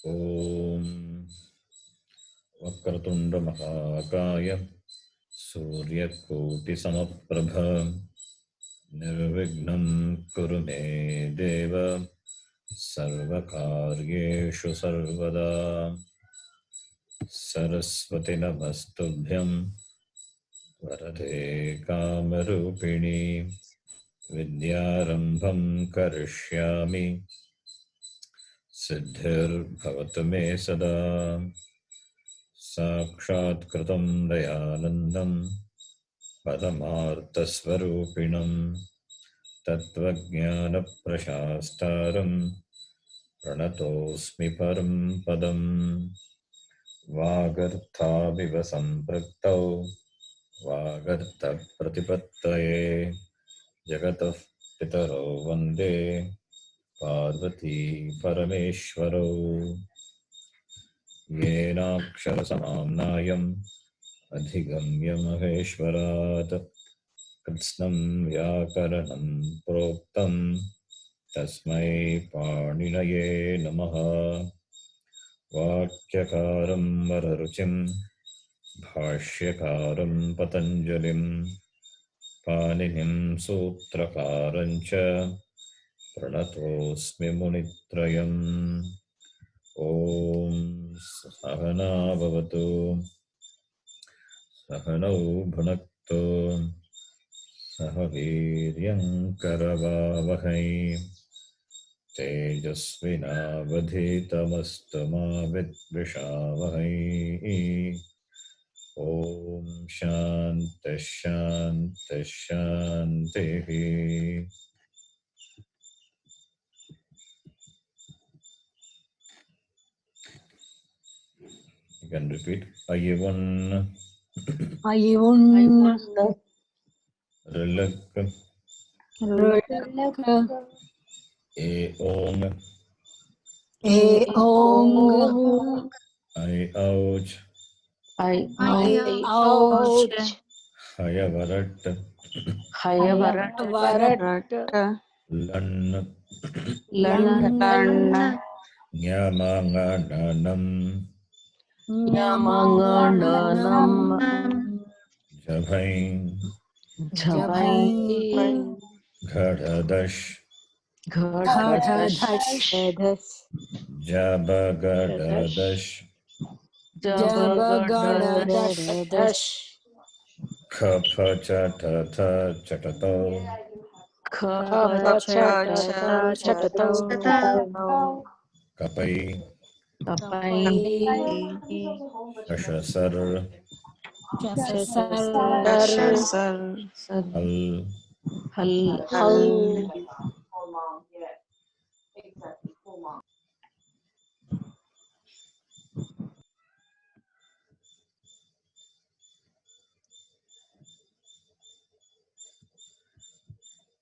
ओम वक्रतुंड महाकाय सूर्यकोटिसमप्रभ निर्विघ्नं कुरु मे देव सर्वकार्येषु सर्वदा। सरस्वती नमस्तुभ्यं वरदे कामरूपिणी विद्यारंभं करिष्यामि सिद्धिर्भवतु मे सदा। साक्षात्कृतं दयानन्दं परमार्थस्वरूपिणं तत्त्वज्ञानप्रशास्तारं प्रणतोऽस्मि परं पदं। वागर्थाविव सम्पृक्तौ वागर्थप्रतिपत्तये जगतः पितरौ वन्दे पार्वती परमेश्वरौ। येनाक्षरसमाम्नायम् अधिगम्य महेश्वरात् कृत्स्नं व्याकरणं प्रोक्तं तस्मै पाणिनये नमः। वाक्यकारं वररुचिं भाष्यकारं पतञ्जलिं पाणिनिं सूत्रकारं च प्रणतोऽस्मि मुनित्रयम्। ॐ सहना भवतु सहनौ भुनक्तु सह वीर्यं करवावहै तेजस्विनावधीतमस्तु मा विद्विषावहै। ॐ शान्तिः शान्तिः शान्तिः। You can repeat. Ayun Ayun Rilak Rilak Eong Eong Iouch Ouch Hayavarat Hayavarat Lan Lan Nyamangananam Nyamangananam Jabhain Jabhain Ghadadash Ghadadash Jabagadash Jabagadash Kaphachatatha Chatato Kapachatato Kapai Kapai Shashasar Shasar Hal Hal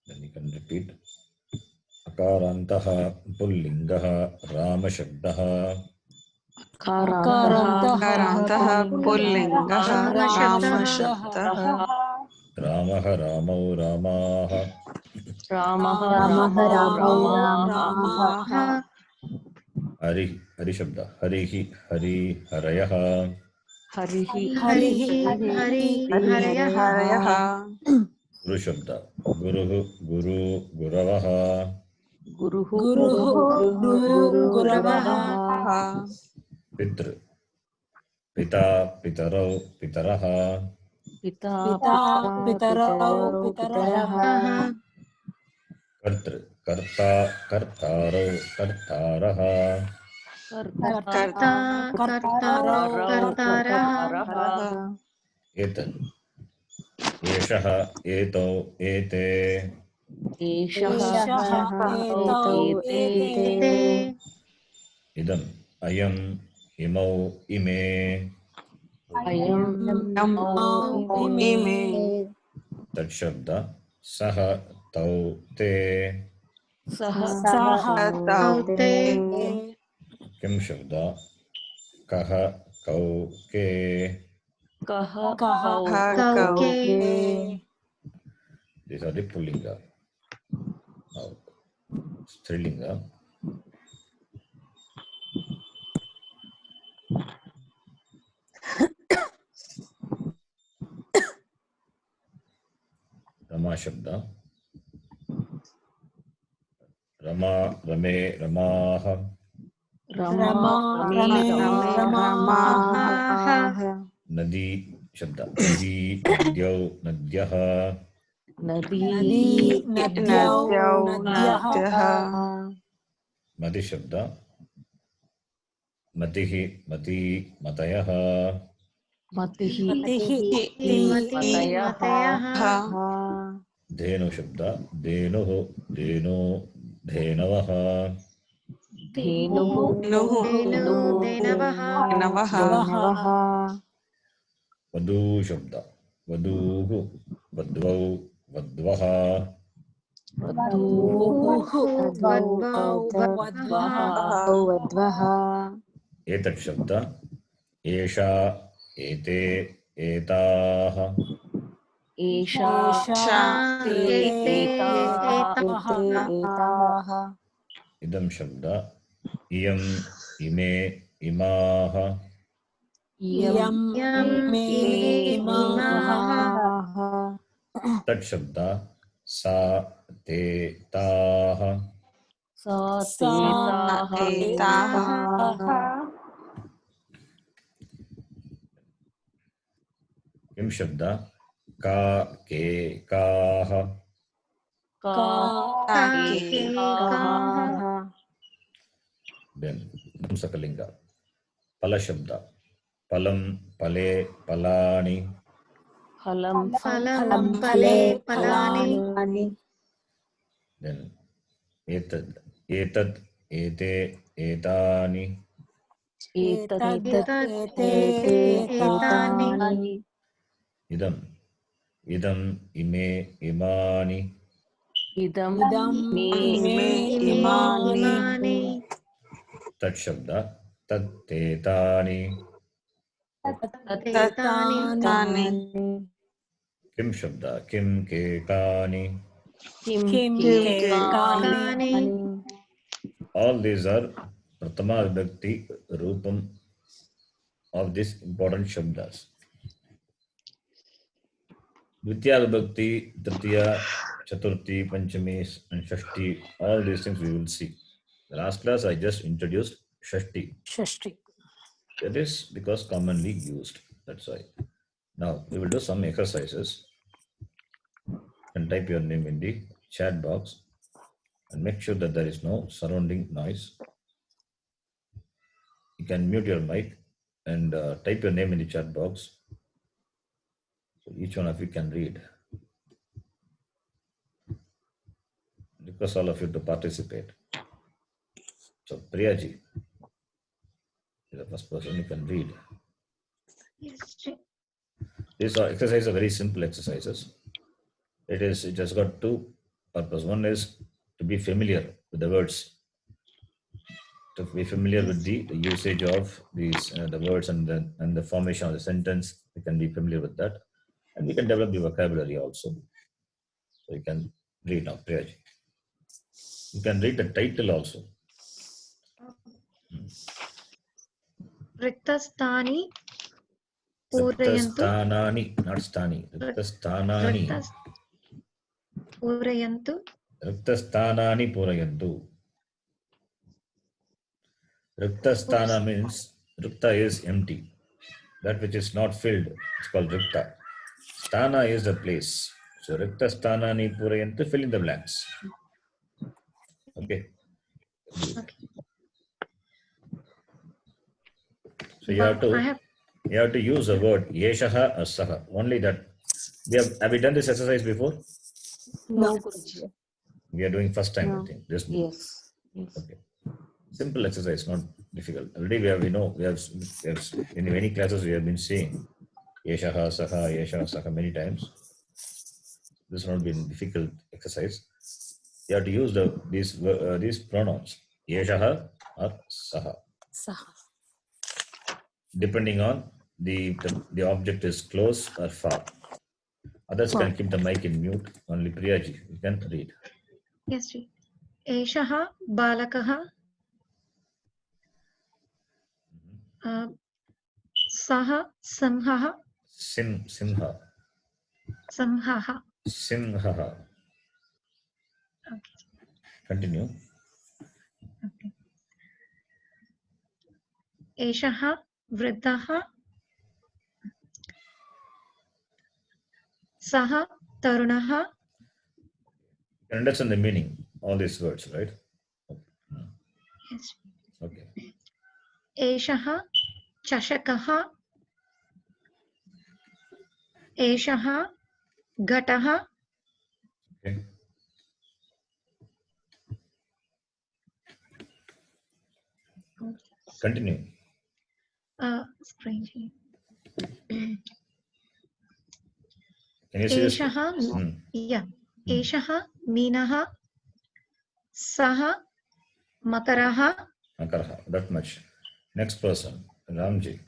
Then you can repeat. Akarantaha Pullingaha Ramashabdaha Akarantaha Pullingaha Ramashabdaha Ramaha Ramau Ramaha Ramaha Ramaha Hari Shabda Harihi Hari Harayaha Harihi Harayaha Guru Shabda Guru Guravaha Guruhu Guravaha Pitra Pitarau Pitaraha Pitarau Kartarau Kartaraha Kartaraha Etan Eshaha Eto Ete Idam Ayam Imau Ime Tat Shabda Saha Tau Te Kim Shabda Kaha Kau Ke These are the Pullinga. Now Strilinga Rama शब्द रमा रमे रमाः रमा रमे रमे रमाः रमाः नदी शब्द नदी नद्यौ नद्यः नदी नदी नद्यौ नद्यौ नद्यः नद्यः मति शब्द मतिः मती मतयः मतिः मतिः मतयः धेनु शब्द धेनुः धेनो धेनवः धेनुः नुः धेनवः नवः वधू शब्द वधूः वध्वौ वध्वः वधूः वद्वः एतत् शब्द एषा एते एताः एषा एषा एताः इदं शब्द इयम् इमे इमाः इयं मे इमाः तत् शब्द सा ते ताः सा सा तेताः किं शब्द का के काः काः देन् नपुंसकलिङ्ग फल शब्द फलं फले फलानि फलं फले फलानि देन् एतद् एतद् एते एतानि एतत् एते एतानि इदम् इदम् इमे इमानि इदं इदं मे मे इमानि तत् शब्द तत् तेतानि तानि किं शब्द किं के कानि किं किं केकानि all these are prathama vibhakti roopam of this important shabdas. Dvitiya vibhakti, tritiya, chaturthi, panchami and shashti, all these things we will see. The last class I just introduced shashti. षष्टि That is because commonly used. That's why. Now we will do some exercises. And type your name in the chat box and make sure that there is no surrounding noise. You can mute your mic and type your name in the chat box. So each one of you can read. Request all of you to participate. So Priyaji is the first person you can read. These are exercises are very simple exercises. It has got two purposes. One is to be familiar with the words, to be familiar with the usage of these the words and the formation of the sentence. You can be familiar with that, and we can develop the vocabulary also. So you can read now, Priyaji. You can read the title also. रिक्तस्थानि पूरयन्तु Riktasthanani, not sthani. Riktasthanani. पूरयन्तु Riktasthanani purayantu. Riktasthana means rikta is empty. That which is not filled, it's called rikta. Sthana is the place. So riktasthanani purayantu, fill in the blanks. Okay. So you have to use the word yeshaha or saha. Only that. Have we done this exercise before? No, Guruji. We are doing first time, No. I think. This Yes. okay. Simple exercise, not difficult. Already we have in many classes we have been saying yeshaha saha many times. This has not been difficult exercise. You have to use these pronouns yeshaha or saha, सः depending on the object is close or far. Others can keep the mic in mute. Only Priyaji, you can read. यस् जी एषः बालकः सः सिंहः Simha. संहः Simhaha. Okay. Continue. Okay. एषः वृद्धः सः तरुणः You understand the meaning, all these words, right? Yes. Okay. एषः चषकः एषः घटः Okay. Continue. screen share. Can you see this? एषः या Hmm. एषः मीनः सः मकरः Makarha. That much. Next person, Ramji.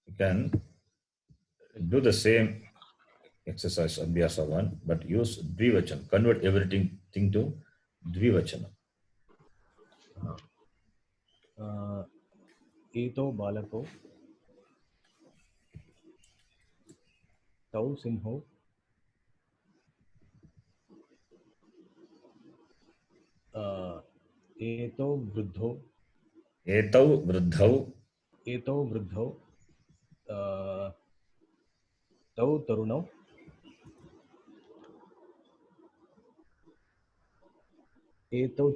You can do the same exercise, Abhyasa 1, but use Dvivachan. Convert everything to Dvivachana. एतो बालको तौ सिंहो एतो वृद्धो Etau Vruddhau तौ तरुणौ एतौ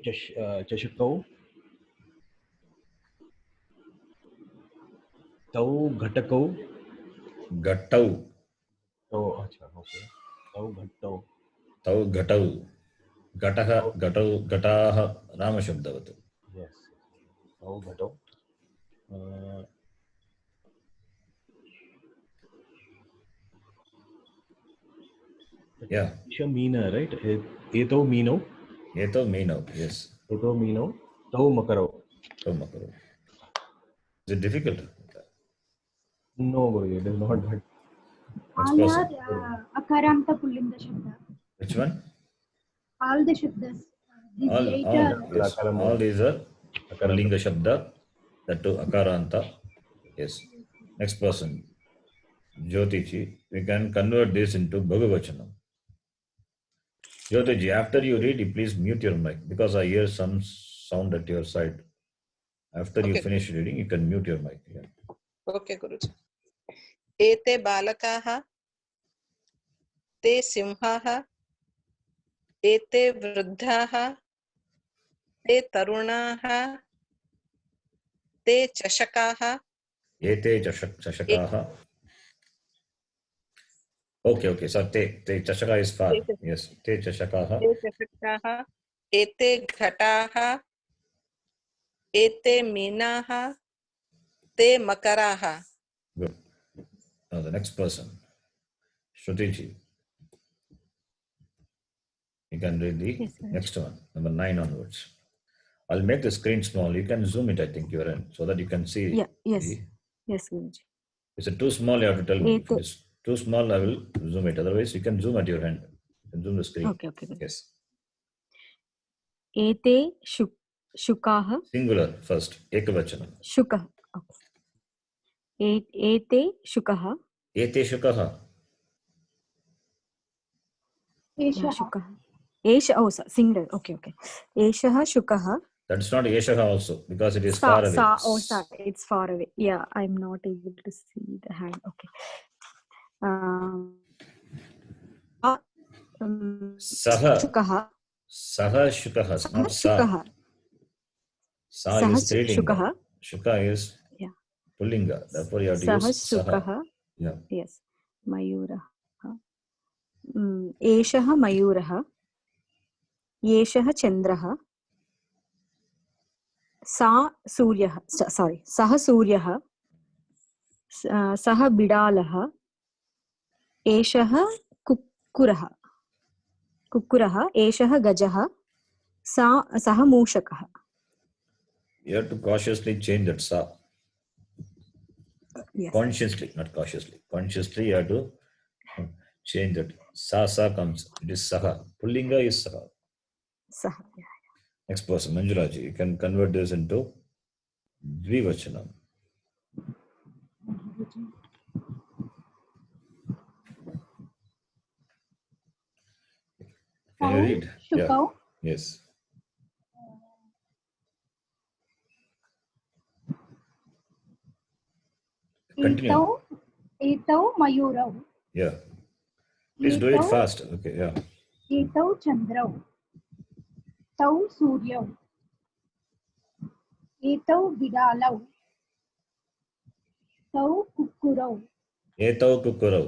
चषकौ तौ घटकौ Gattau तौ अच्छा okay Tau Gatau Gataha Gatau Gataha Rama Shabdavat. यस तौ घटौ Yeah. मीन राइट एतो मीनौ Etau Meenau. Yes. एतो मीनौ तौ मकरौ Tau Makaru. Is it difficult? No guruji it is not that Next person. Akaranta Pullinda Shabda. Which one? All the Shabdas. All, yes. All these are Linga Shabda, that too Akaranta. Yes. Next person, Jyotichi. We can convert this into Bhagavachanam. Jyotichi, after you read, please mute your mic because I hear some sound at your side. After you finish reading, you can mute your mic. Yeah. Okay Guruji एते बालकाः ते सिंहाः एते वृद्धाः ते तरुणाः ते चषकाः Ete Chashakaha. Okay. So te Chashaka is far. Yes. Te Chashakaha. ते चषकाः एते घटाः एते मीनाः ते मकराः Good. Now the next person, Shrutiji. You can read the next one, number 9 onwards. I'll make the screen small. You can zoom it, I think, your end, so that you can see. Yeah, yes. the- Yes, Guruji. Is it too small? You have to tell me. If Eto- it's too small, I will zoom it. Otherwise, you can zoom at your hand. You can zoom the screen. Okay, Guruji. Yes. एते शुकाः Singular first. Ekavachanam. शुकः एते शुकः Ete Shukaha. शुकः एष single okay एषः शुकः That's not Eshaha also, because it is far away. it's far away. Yeah, I'm not able to see the hand. Okay. Saha. शुकः Saha Shukaha. Not Sa. शुकः Sa Saha is Strilinga. Shukah. Shuka is Yeah. Pullinga. Therefore, you have to सः use Saha. शुकः Yeah. Yes. मयूरः एषः मयूरः एषः चन्द्रः सः सूर्यः सः बिडालः एषः कुक्कुरः एषः गजः सः मूषकः. You have to cautiously change that Sa. Yes. Consciously, not cautiously. Consciously, you have to change that. Sa comes. It is Saha. Pullinga is Saha. सः. Next person, Manjulaji. You can convert this into Dvivachanam. you read? Yeah. शुकौ Yes. एतौ Continue. एतौ मयूरौ Yeah. Please do it एतौ fast. Okay. Yeah. एतौ चन्द्रौ तौ सूर्यौ एतौ बिडालौ तौ कुक्कुरौ Etau kukurau.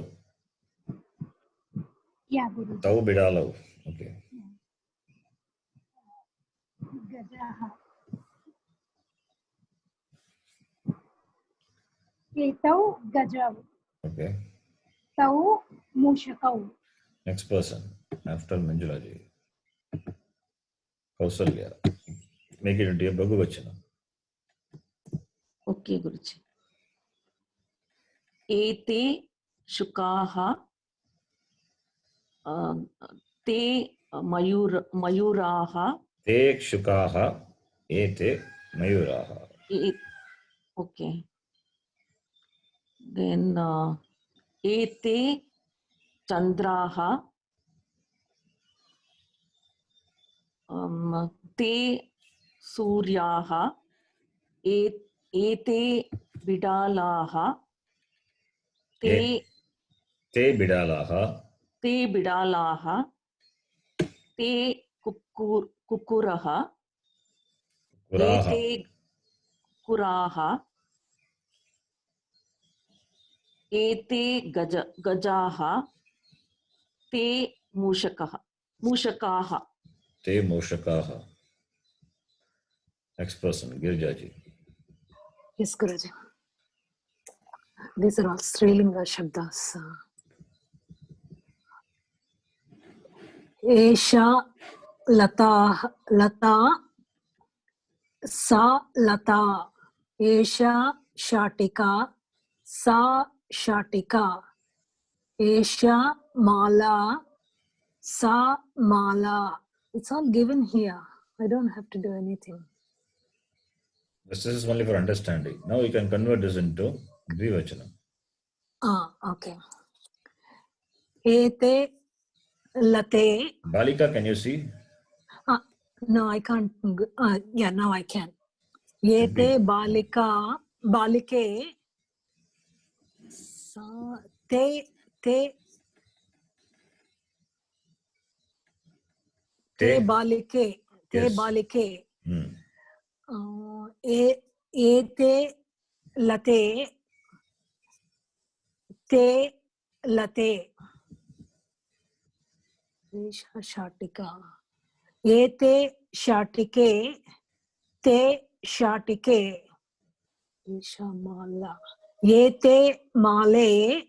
या guruji Tau bidalau. Okay. गजः एतौ गजौ Okay. तौ मूषकौ Next person after Manjula ji. Kausalya. Make it into a Bhagavachana. Okay Guruji एते शुकाः ते मयूराः Te kshukaha. Ete mayuraha. Okay then एते चन्द्राः ते सूर्याः एते बिडालाः ते Te bidalaha. ते बिडालाः ते कुक्कुरः Kuraha. एते कुराः एते गजाः ते मूषकाः Te moshakaha. Next person Girija ji. Yes, Guruji. These are all Srilinga Shabdas. Esha lata sa lata esha shatika sa shatika esha mala sa mala. It's all given here. I don't have to do anything. This is only for understanding. Now you can convert this into Dvivachana. Okay. Ete late. Balika, can you see? No, I can't. Yeah, now I can. Should be. Yete balike sa te balike Yes. balike Hmm. ete late te late esha shatika ete shatike te shatike esha mala ete male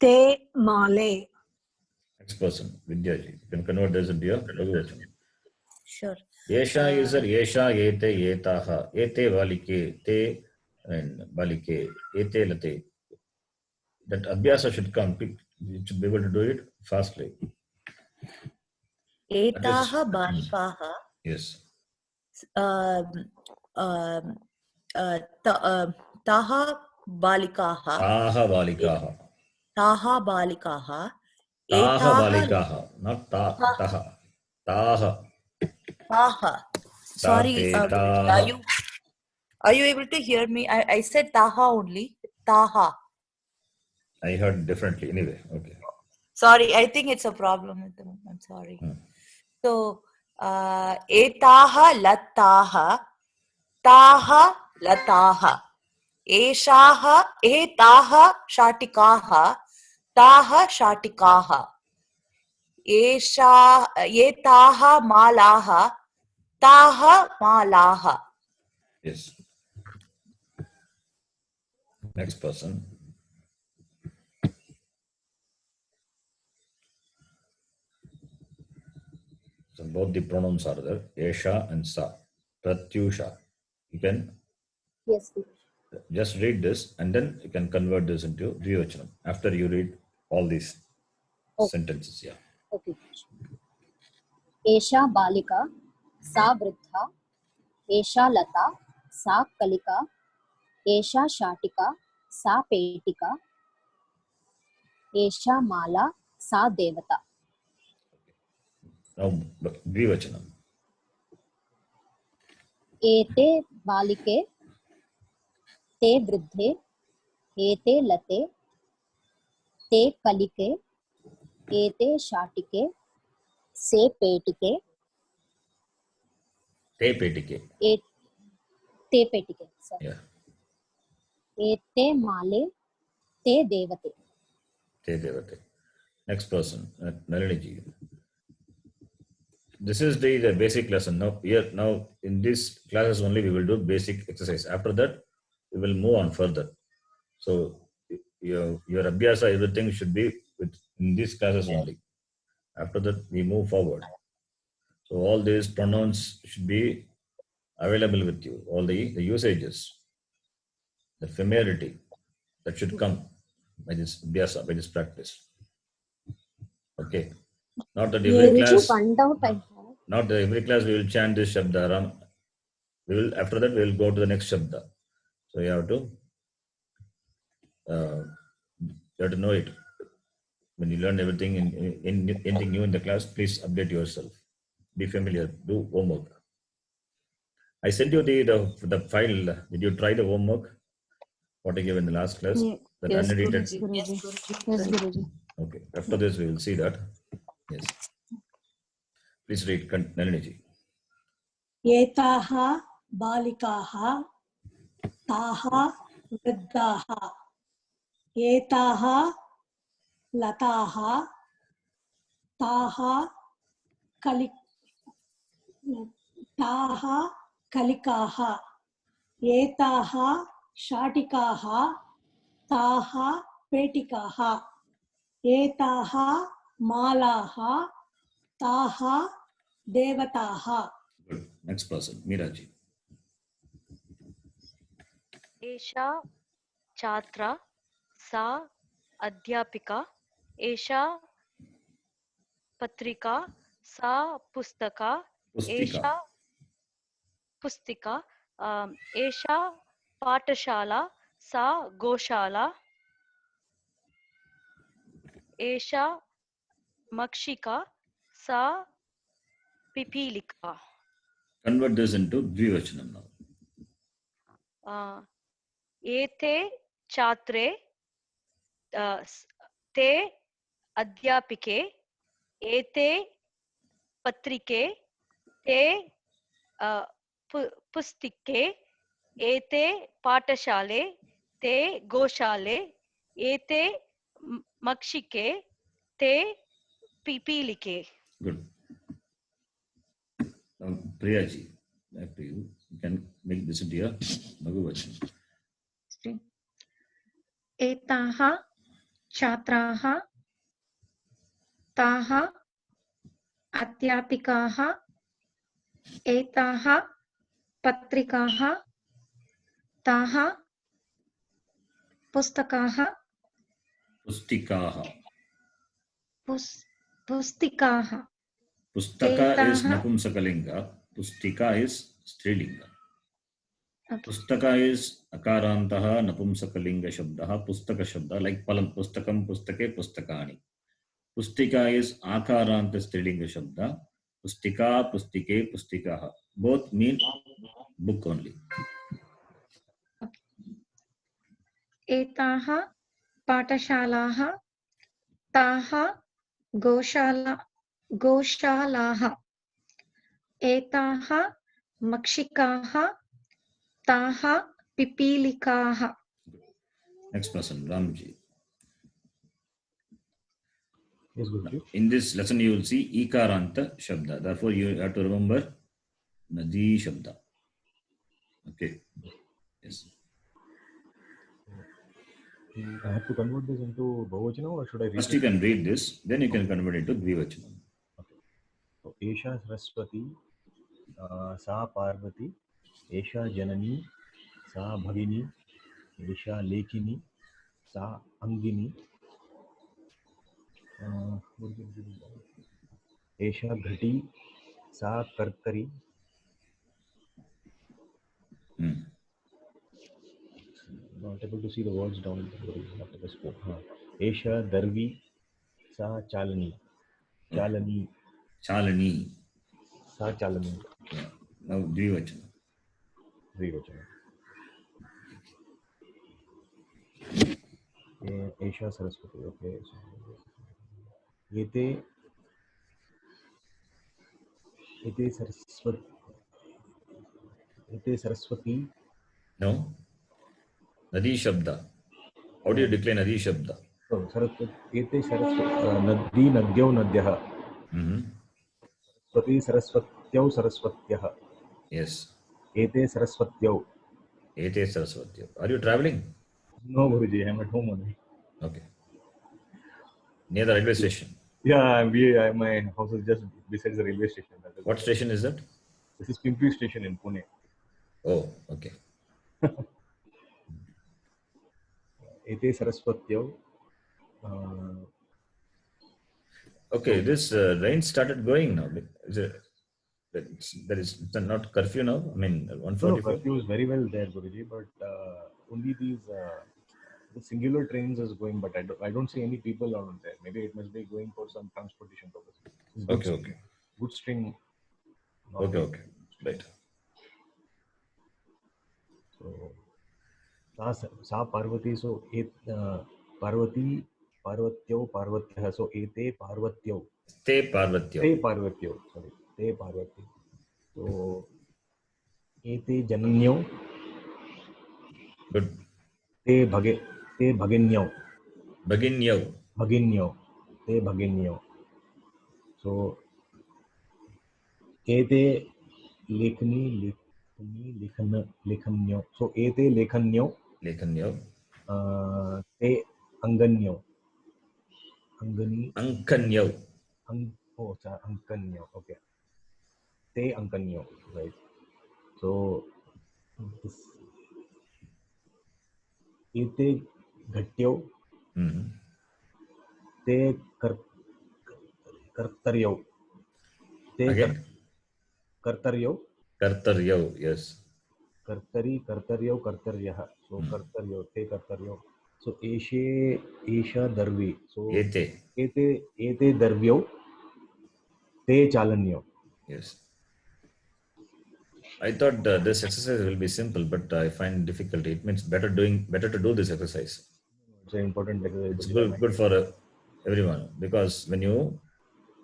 te male. Next person, Vidya ji. You can convert this into your Bhagavachana. Sure. Yesha is a Yesha, Ete, Yetaha, Ete Valike, Te and Balike, Ete Late. That Abhyasa should come. You should be able to do it fastly. एताः बालिकाः Yes. ताः बालिकाः Taha Valikaha. ताः बालिकाः Taha Valikaha. Not Taha. Taha. ताः sorry are you able to hear me? I said taha only. Taha. I heard differently. Anyway, okay. Sorry, I think it's a problem at the moment. I'm sorry. So, etaha lataha, taha lataha, eshaha etaha shatikaha, taha shatikaha, etaha malaha, taha malaha. Yes. Next person. So both the pronouns are there. Esha and Sa. Pratyusha. You can Yes. just read this and then you can convert this into Dvivachanam after you read all these sentences. Yeah. Okay. एषा बालिका सा वृद्धा एषा लता सा कलिका एषा शाटिका सा पेटिका एषा माला सा देवता. Now Dvivachanam. एते बालिके ते वृद्धे एते लते ते कलिके एते शाटिके से पेटिके Te petike. ए ते पेटिके sorry. Yeah. एते माले ते देवते. Te devate. Next person, Nalini ji. This is the basic lesson. Now in this classes only we will do basic exercise. After that, we will move on further. So your abhyasa, everything should be in these classes only. After that, we move forward. So all these pronouns should be available with you. All the usages, the familiarity that should come by this abhyasa, by this practice. Okay. Not that every class. One doubt I have. Not that every class we will chant this Shabda. After that we will go to the next Shabda. So you have to know it. When you learn everything in anything new in the class, please update yourself. Be familiar. Do homework. I sent you the file. Did you try the homework? What I gave in the last class? Yeah. That Yes, unedited. Guruji. Yes, Guruji. Okay. After this we will see that. Yes. Please read. Nalini ji. एताः बालिकाः ताः वृद्धाः एताः लताः ताः कलिकाः एताः शाटिकाः ताः पेटिकाः एताः मालाः ताः देवताः. Good. Next person, Meera ji. एषा छात्रा सा अध्यापिका एषा पत्रिका सा पुस्तिका एषा एषा पाठशाला सा गोशाला एषा मक्षिका सा पिपीलिका. Convert this into Dvivachanam now. एते छात्रे ते अध्यापिके एते पत्रिके ते पुस्तिके एते पाठशाले ते गोशाले एते मक्षिके ते पिपीलिके. Good. Now, Priya ji, back to you. You can make this into your Bhagavachanam. एताः छात्राः ताः अध्यापिकाः एताः पत्रिकाः ताः पुस्तकाः Pustikaah. पुस्तिकाः. Pustaka is Napumsakalinga. Pustika is Strilinga. Okay. Pustaka is Akarantaha Napumsakalinga Shabdaha. Pustaka Shabda like Palam Pustakam Pustake Pustakani. Pustika is Akaranta Strilinga Shabda. Pustika, Pustike, Pustikaha. Both mean book only. एताः पाठशालाः ताः गोशालाः एताः मक्षिकाः ताः पिपीलिकाः. Next person, Ramji. Yes, Guruji. In this lesson, you will see Ikaranta Shabda. Therefore, you have to remember Nadi Shabda. Okay. Yes. I have to convert this into Bahuvachanam or should I read First, it? you can read this, then you can convert it to Dvivachanam. Okay. So, Esha Saraswati, Sa Parvati, Esha Janani, Sa Bhagini, Esha Lekini, Sa Angini, Esha Ghati, Sa Karkari. Not able to see the words down after the spoke. Esha Darvi, Sa Chalani, Chalani. Chalani. Sa Chalani. Yeah. Now Dvivachana. Dvivachana. Esha Saraswati. Okay. Ete Saraswati. No. Nadi Shabda. How do you decline Nadi Shabda? Oh, Saraswati. Ete Saraswati. Nadi Nadyau Nadyah. Saraswati Saraswatyau Saraswatyah. Yes. Ete Saraswatyau. Ete Saraswati. Are you traveling? No, Guruji, I'm at home only. Okay. Near the railway station. Yeah, my house is just beside the railway station. What station is that? This is Pimpri station in Pune. Oh, okay. Ete Saraswatyau. Okay, this rain started going now. Is it? There is not curfew now. I mean, 144. No, curfew is very well there, Guruji, but only these the singular trains is going, but I don't see any people around there. Maybe it must be going for some transportation purpose. Okay, okay. Good string. Okay, okay. Right. So, Sa Parvati, so Parvati, Parvatyau, Parvatyah, so Ete Parvatyau. Te Parvatyau. Te Parvatyau, sorry. Te Parvati. So, Ete Jananyau. Good. Te Bhaginyau. Bhaginyau. Bhaginyau. Te Bhaginyau. So, Ete Lekhanyau. So, Ete Lekhanyau. Lekhanyau. Te Anganyau. Ankanyau. Oh, Ankanyau. Okay. Te Ankanyau. Right. So, this Ete Ghatyau. Te Kartaryau. Again? Kartaryau. Kartaryau, yes. Kartaryau, Kartaryah. So, Kartaryau, Te Kartaryau. So, Esha Darvi. So, Ete Darvyau. Te Chalanyau. Yes. I thought this exercise will be simple, but I find difficulty. It means better to do this exercise. It's an important exercise. It's good for everyone, because when you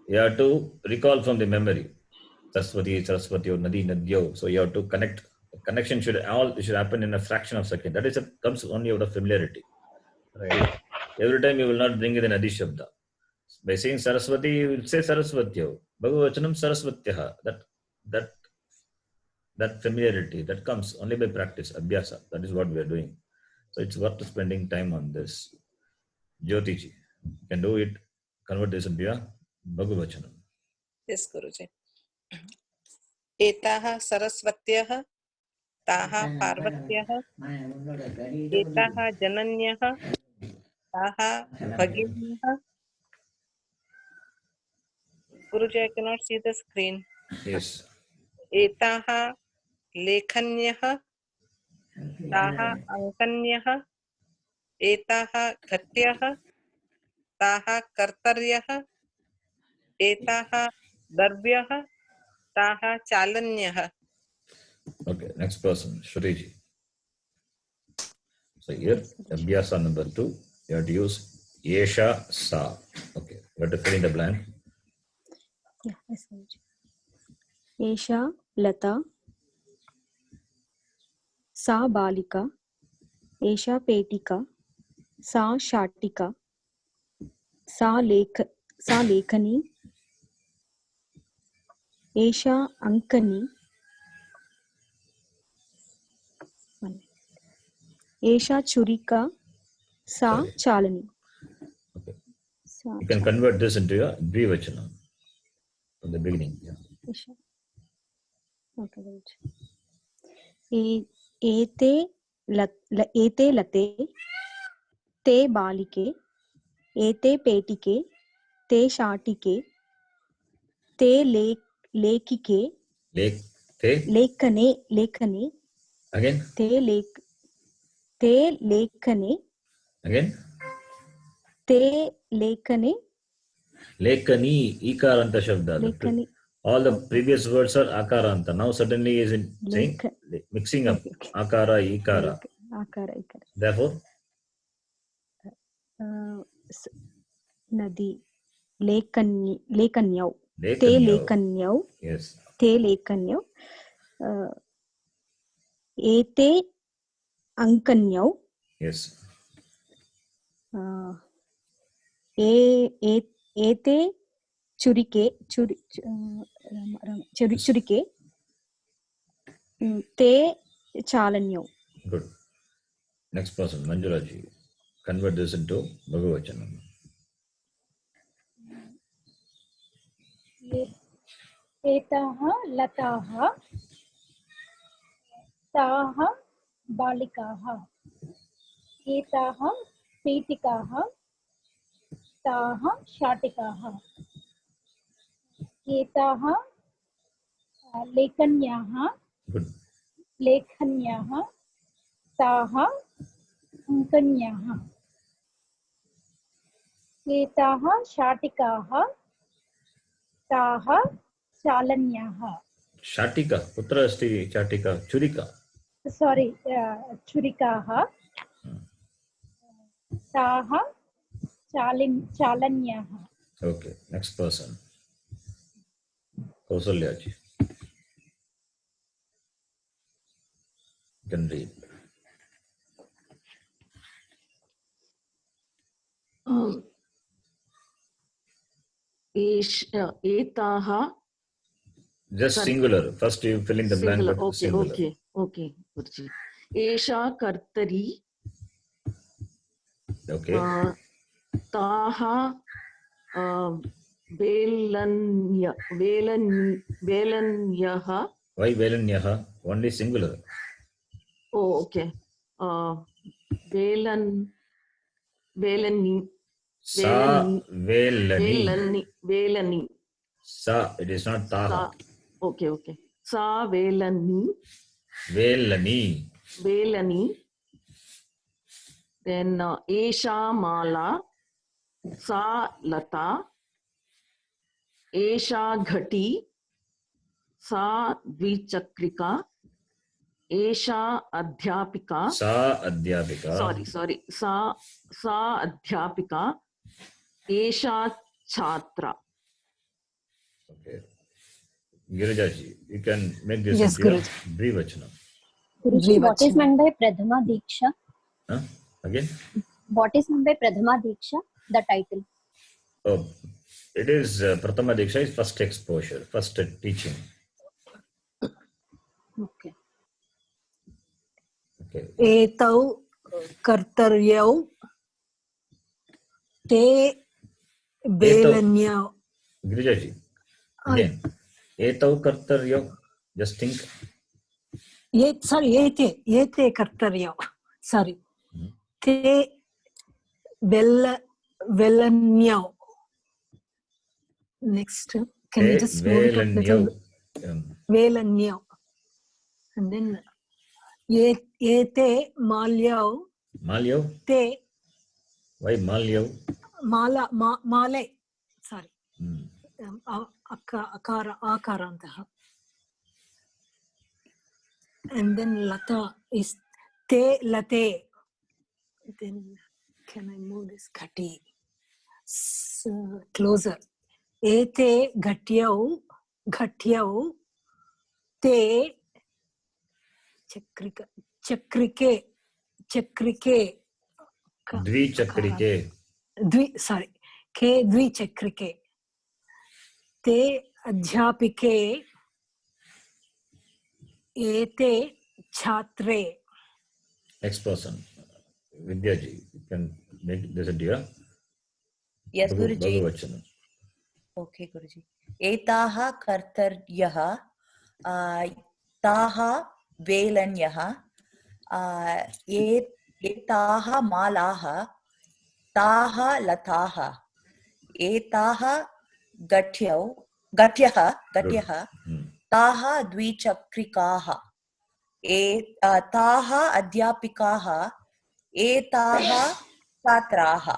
have to recall from the memory, Saraswati, Nadi, Nadyau. So you have to connect. Connection should happen in a fraction of a second. That comes only out of familiarity. Right. Every time you will not bring in the Nadi Shabda. By saying Saraswati, you will say Saraswatyau. Bhagavachanam Saraswatyaha. That familiarity, that comes only by practice, abhyasa. That is what we are doing. So it's worth spending time on this. Jyotiji, you can do it. Convert this into Bhagavachanam. Yes, Guruji. Etaha Saraswatyah, Taha Parvatyah, Etaha Jananyah, Taha Bhaginyah. Guruji, I cannot see the screen. Yes. Etaha Lekhanyah, Taha Ankanyah, Etaha Ghatyah, Taha Kartaryah, Etaha Darvyah, Taha Chalanyah. Okay, next person, Shriji. So here, abhyasa number 2, you have to use Esha Sa. Okay, you have to fill in the blank. Yeah, yes, Esha Lata. Sa Balika. Esha Petika. Sa Shatika. Sa Lekhani. Esha Ankani. Esha Churika. Sa Chalani. Okay. You can convert this into a Dvivachana from the beginning. Yeah. Esha. Okay, Ete Late. Te Balike. Ete Petike. Te Shatike. Te Lekike. Lekane. Again? Te Lekhane. Again? Te Lekhane. Lekani, ikaranta shabda. Lekani. All the previous words are akaranta. Now suddenly is in saying mixing up akara, ikara. Akara, ikara. Therefore, Nadi. Lekanyau. Te Lekanyau. lekanyau. Yes. Te lekanyau. Ete ankanyau. Yes. Ete churike. Churike. Te chalanyau. Good. Next person, Manjulaji. Convert this into Bhagavachanam. एताः लताः ताः बालिकाः एताः पेटिकाः ताः शाटिकाः एताः लेखन्याः Good. लेखन्याः ताः अङ्कन्याः एताः शाटिकाः ताः चालन्याः Shatika. Kutra asti chatika? Churika. sorry छुरिकाः ताः चालन्याः. Okay. Next person. Kausalyaji. You can read. Etaha. Just singular. First you fill in the blank. Singular. But Okay, singular. okay, Guruji. Esha kartari. Okay. Taha velanyaha. Why velanyaha? Only singular. Oh, okay. Velani. Sa velani. Sa, it is not taha. Okay. Sa velani. Velani. Then Esha mala. Sa lata. Esha ghati. Sa dvichakrika. Esha adhyapika. Sa adhyapika. Sorry. Sa adhyapika. Esha chhatra. Okay. Girijaji, you can make this Yes, into Guruji. brief vachanam. Guruji, what is meant by Pradhama Diksha? Huh? Again? What is meant by Pradhama Diksha? The title. Oh, it is Prathama Diksha is first exposure, first teaching. Okay. Okay. Etau kartaryau te belanyau. Girijaji, again. Etau kartaryo, just think. Ete kartaryau. Sorry. Te velanyau. Next, can you just move it up little? Velanyau. And then ete malyau. Malyau? Te. Why Malyau? Male. Sorry. Akarantaha. And then lata is te late. Then can I move this ghati closer? Ete ghatyau te chakrike Dvichakrike. Ke dvichakrike te adhyapike ete chhatre. Next person. Vidyaji, you can make this into your Yes, Guruji. Bhagavachanam. Okay, Guruji. Etaha kartaryaha taha velanyaha etaha malaha taha lataha etaha gatyaha taha dvichakrikaha taha adhyapikaha etaha chatraha.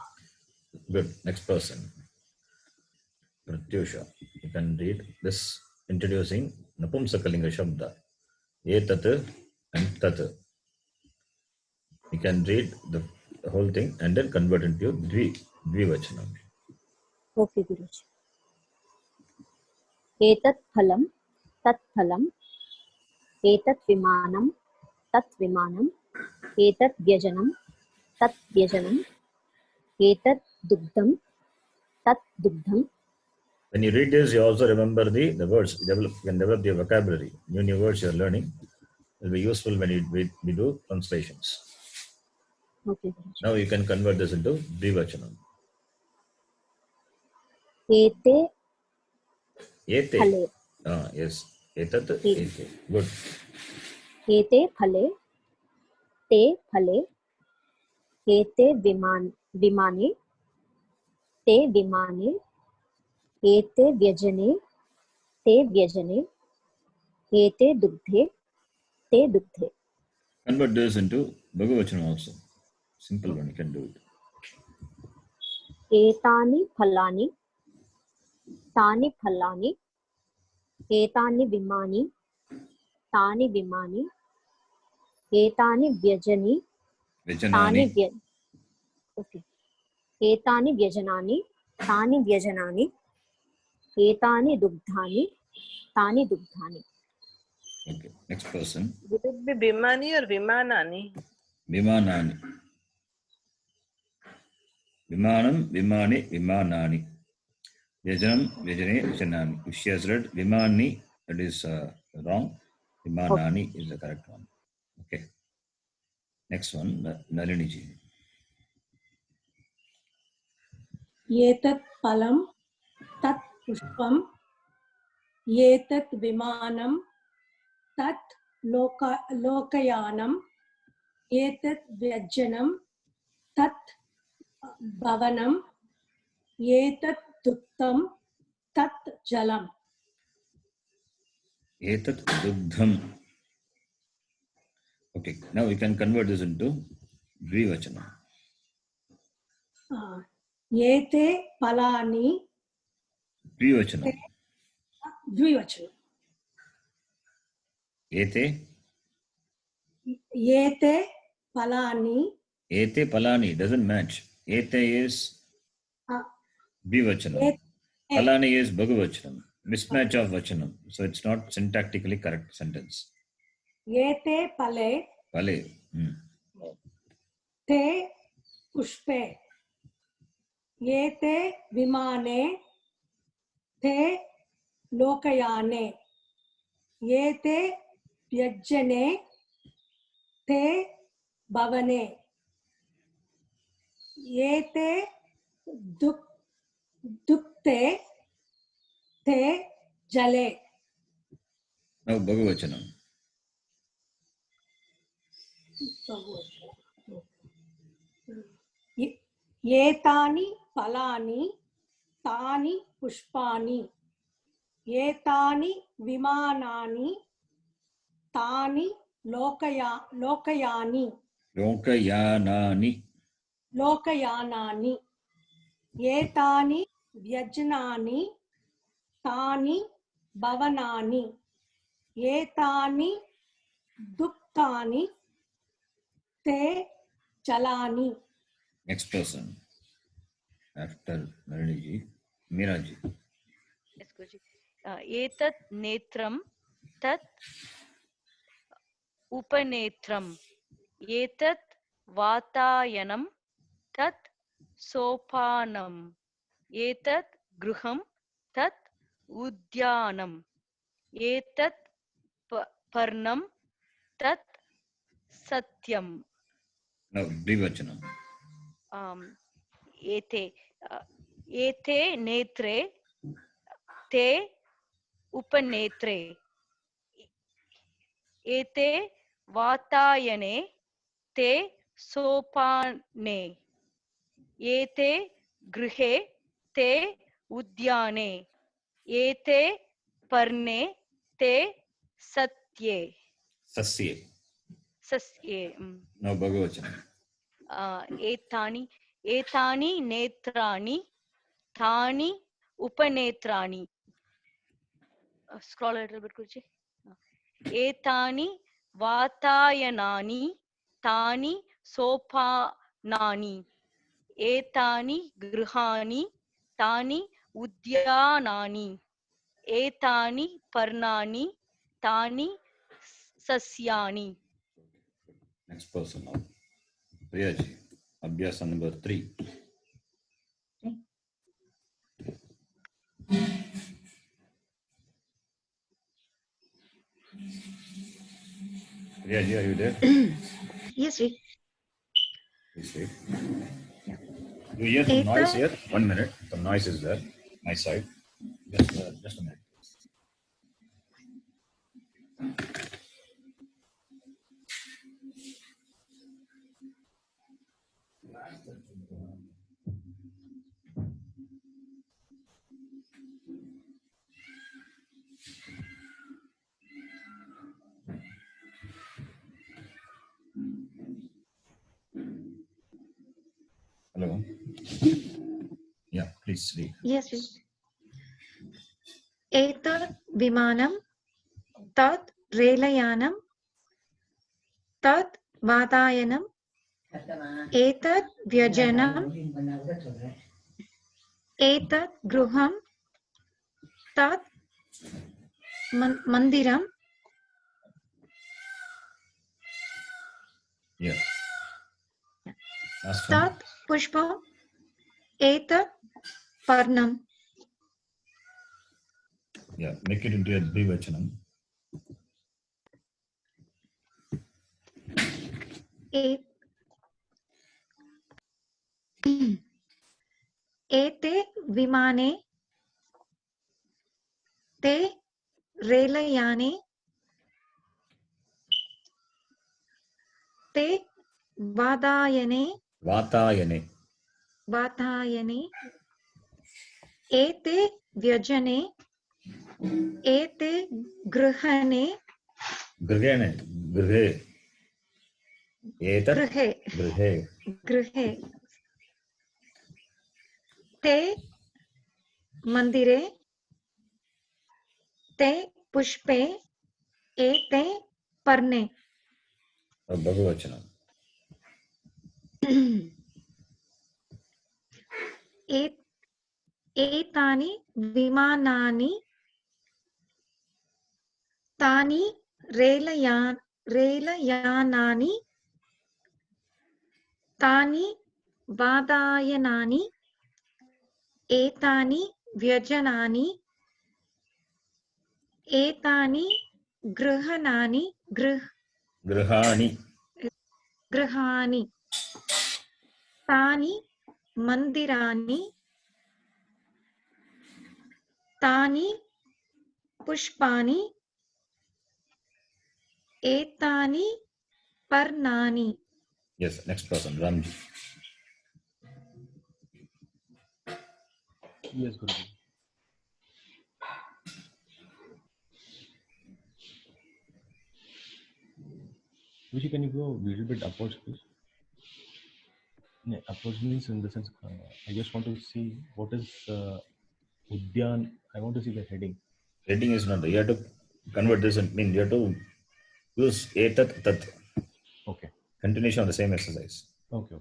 Good. Next person. Pratyusha. You can read this introducing Napumsakalinga Shabda. Etat and Tat. You can read the whole thing and then convert into Dvivachanam. Okay, Guruji. Etat phalam, tat phalam, etat vimanam, tat vimanam, etat vyajanam, tat vyajanam, etat dugdham, tat dugdham. When you read this, you also remember the words. You can develop your vocabulary. New words you are learning will be useful when we do translations. Okay, Guruji. Now you can convert this into Dvivachanam. Ete Ete. phale. Yes. Etat, ete. Good. Ete phale, te phale, ete vimane, te vimane, ete vyajane, te vyajane, ete dugdhe, te dugdhe. Convert this into Bhagavachanam also. Simple one, you can do it. Etani phalani, tani phalani, etani vimani, tani vimani, etani vyajani, tani Vijanani. okay. Etani vyajanani, tani vyajanani, etani dugdhani, tani dugdhani. Okay. Next person. Would it be Bimani or Vimanani? Vimanani. Vimanam, Vimani, Vimanani. Vyajanam, Vyajane, Vyajanani. If she has read Vimani, that is wrong. Vimanani is the correct one. Okay. Next one, Nalini ji. एतत् फलं तत् पुष्पं एतत् विमानं तत् लोकयानम् एतत् व्यञ्जनं तत् भवनम् एतत् दुग्धं तत् जलम्. Etat dugdham. Okay. Now we can convert this into Dvivachanam. एते फलानि Dvivachanam. द्विवचनं. Ete. एते फलानि. Ete palani doesn't match. Ete is Dvivachanam. Palani is Bhagavachanam. Mismatch of Vachanam. So it's not syntactically correct sentence. एते फले Pale. ते पुष्पे एते विमाने ते लोकयाने एते व्यञ्जने ते भवने एते दुग्धे ते जले. Now Bhagavachanam. एतानि फलानि तानि पुष्पाणि एतानि विमानानि तानि लोकयानानि एतानि व्यञ्जनानि तानि भवनानि एतानि दुग्धानि ते जलानि. Next person. After Nalini ji, Meera ji. Yes, Guruji. Etat netram tat upanetram. Etat vatayanam tat sopanam. Etat gruham tat udyanam. Etat parnam tat satyam. Now Dvivachanam. एते नेत्रे ते उपनेत्रे एते वातायने ते सोपाने एते गृहे ते उद्याने एते पर्णे ते सत्ये. Now Bhagavachanam. एतानि नेत्राणि तानि upanetrani. Scroll a little bit, Guruji. Etani vatayanani tani sopanani. Etani grihani tani udyanani. Etani parnani tani sasyani. Next person now. Priyaji, Abhyasa number 3. Priyaji, are you there? Yes, Sri. Please wait. You hear some noise here? 1 minute. Some noise is there. My side. Just a minute. Hello. Yeah, please read. Yes, Sri. Etat vimanam tat relayanam tat vatayanam etat vyajanam etat gruham tat mandiram Yeah. Last one. tat pushpam etat parnam. Yeah, make it into a Dvivachanam. एते विमाने ते रेलयाने ते वातायने एते व्यजने एते गृहे ते मंदिरे ते पुष्पे एते पर्णे. Bhagavachanam. एतानि विमानानि तानि रेलयानानि तानि वातायनानि एतानि व्यजनानि एतानि गृहाणि तानि मन्दिराणि तानि पुष्पाणि एतानि पर्णानि. Yes, next person, Ramji. Yes, Guruji. Guruji, can you go a little bit upwards, please? Yeah, upwards means in the sense, I just want to see what is Udyan. I want to see the heading. Heading is not there. You have to convert this and mean you have to use etat tat. Okay. Continuation of the same exercise. Okay.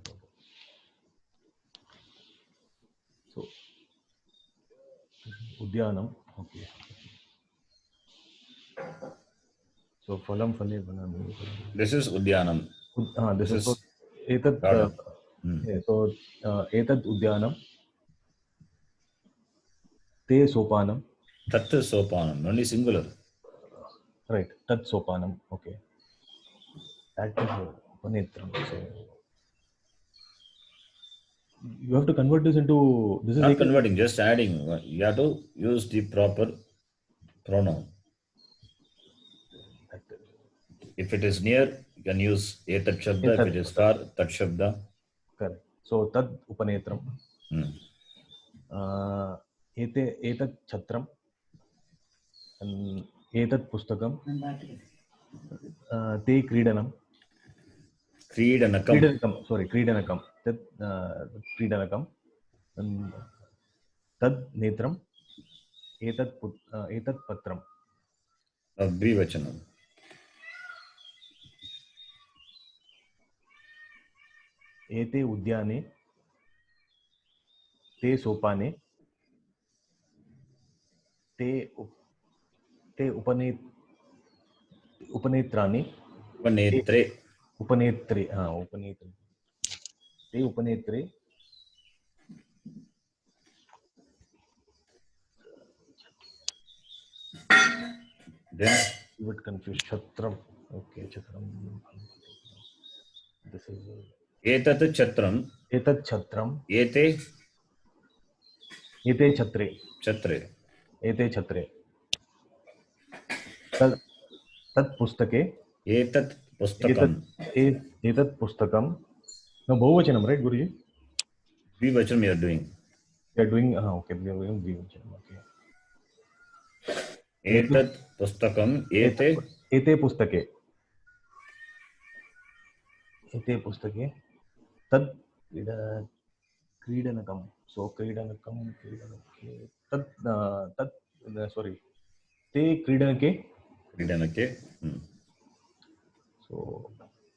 So, Udyanam. Okay. So, Phalam Phale Banami. This is Udyanam. This is Etat. Yeah, so, Etat Udyanam. Te Sopanam. Tat Sopanam. Only singular. Right. Tat Sopanam. Okay. That is Upanetram. So, you have to convert this into. This is not converting, just adding. You have to use the proper pronoun. If it is near, you can use etat shabda. If it is far, tat shabda. Correct. So tad upanetram. Etat chatram. And etat pustakam. Te kridanam. Kridanakam. Sorry, kridanakam. Tad kridanakam. And tad netram. एतत् पत्रम् द्विवचनम् एते उद्याने ते सोपाने ते उपनेत्राणि उपनेत्रे उपनेत्रे उपनेत्रे ते उपनेत्रे then you would confuse chatram. Okay, chatram. This is etat chatram ete chatre chatre ete chatre tat pustake etat pustakam etat pustakam. No, bahuvachanam, right, Guruji? dvivachanam you are doing. We are doing okay, we are doing dvivachanam. Okay. एतत् पुस्तकम् एते पुस्तके तत् क्रीडनकं सो क्रीडनके तत् sorry ते क्रीडनके so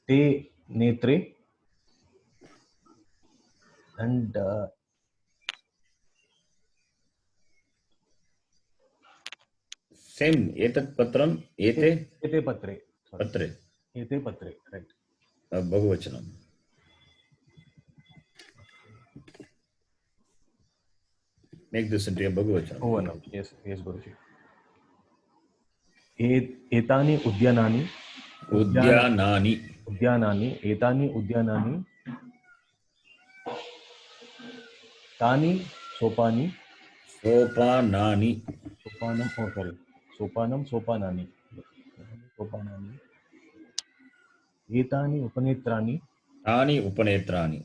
ते नेत्रे and same etat patram ete patre right bahuvachanam. Make this into a bahuvachanam. Oh no, yes Guruji. एतानि उद्यानानि एतानि उद्यानानि तानि सोपानानि एतानि उपनेत्राणि